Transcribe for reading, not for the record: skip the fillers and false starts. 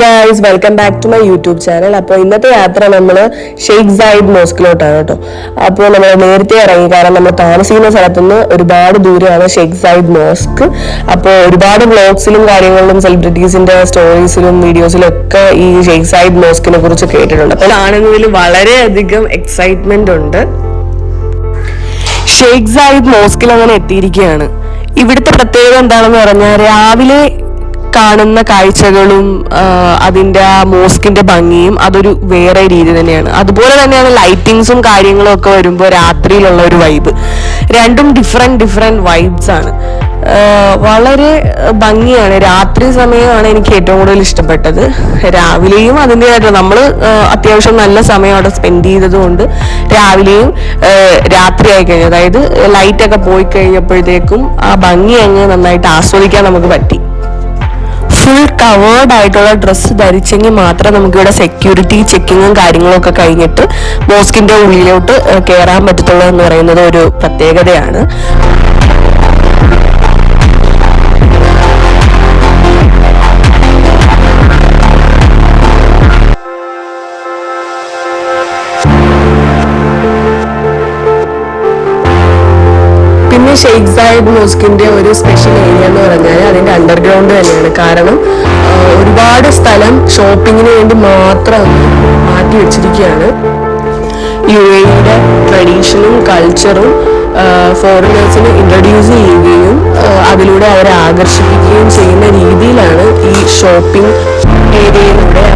Guys, welcome back to my YouTube channel. അപ്പോൾ ഇന്നത്തെ യാത്ര നമ്മൾ ഷെയ്ഖ് സായിദ് മോസ്കിലോട്ടാണ് കേട്ടോ. അപ്പോൾ നമ്മൾ നേരത്തെ ഇറങ്ങി, കാരണം നമ്മൾ താമസിക്കുന്ന സ്ഥലത്തുനിന്ന് ഒരുപാട് ദൂരമാണ് ഷെയ്ഖ് സായിദ് മോസ്ക്. അപ്പോൾ ഒരുപാട് വ്ളോഗ്സിലും കാര്യങ്ങളിലും സെലിബ്രിറ്റീസിന്റെ സ്റ്റോറീസിലും വീഡിയോസിലും ഒക്കെ ഈ ഷെയ്ഖ് സായിദ് മോസ്കിനെ കുറിച്ച് കേട്ടിട്ടുണ്ട്. അപ്പോൾ കാണുന്നതിൽ വളരെയധികം എക്സൈറ്റ്മെന്റ് ഉണ്ട്. ഷെയ്ഖ് സായിദ് മോസ്കിൽ അങ്ങനെ എത്തിയിരിക്കുകയാണ്. ഇവിടുത്തെ പ്രത്യേകത എന്താണെന്ന് പറഞ്ഞാൽ രാവിലെ കാണുന്ന കാഴ്ചകളും അതിൻ്റെ ആ മോസ്കിന്റെ ഭംഗിയും അതൊരു വേറെ രീതി തന്നെയാണ്. അതുപോലെ തന്നെയാണ് ലൈറ്റിങ്സും കാര്യങ്ങളും ഒക്കെ വരുമ്പോൾ രാത്രിയിലുള്ള ഒരു വൈബ്, രണ്ടും ഡിഫറെന്റ് വൈബ്സ് ആണ്. വളരെ ഭംഗിയാണ്. രാത്രി സമയമാണ് എനിക്ക് ഏറ്റവും കൂടുതൽ ഇഷ്ടപ്പെട്ടത്. രാവിലെയും അതിൻ്റെതായിട്ട് നമ്മൾ അത്യാവശ്യം നല്ല സമയം അവിടെ സ്പെൻഡ് ചെയ്തത് കൊണ്ട് രാവിലെയും രാത്രി ആയി കഴിഞ്ഞു, അതായത് ലൈറ്റൊക്കെ പോയി കഴിഞ്ഞപ്പോഴത്തേക്കും ആ ഭംഗി അങ്ങ് നന്നായിട്ട് ആസ്വദിക്കാൻ നമുക്ക് പറ്റി. ഫുൾ കവേർഡ് ആയിട്ടുള്ള ഡ്രസ്സ് ധരിച്ചെങ്കിൽ മാത്രമേ നമുക്കിവിടെ സെക്യൂരിറ്റി ചെക്കിങ്ങും കാര്യങ്ങളും ഒക്കെ കഴിഞ്ഞിട്ട് മോസ്കിന്റെ ഉള്ളിലോട്ട് കയറാൻ പറ്റത്തുള്ളൂ എന്ന് പറയുന്നത് ഒരു പ്രത്യേകതയാണ്. പിന്നെ ഷെയ്ഖ് സായിദ് മോസ്കിന്റെ ഒരു സ്പെഷ്യൽ ഏരിയ എന്ന് പറഞ്ഞാൽ അതിന്റെ അണ്ടർഗ്രൗണ്ട് തന്നെയാണ്. കാരണം ഒരുപാട് സ്ഥലം ഷോപ്പിങ്ങിന് വേണ്ടി മാത്രം മാറ്റി വെച്ചിരിക്കുകയാണ്. UAE ട്രഡീഷനും കൾച്ചറും ഫോറിനേഴ്സിന് ഇൻട്രൊഡ്യൂസ് ചെയ്യുകയും അതിലൂടെ അവരെ ആകർഷിപ്പിക്കുകയും ചെയ്യുന്ന രീതിയിലാണ് ഈ ഷോപ്പിംഗ് ഏരിയയിലൂടെ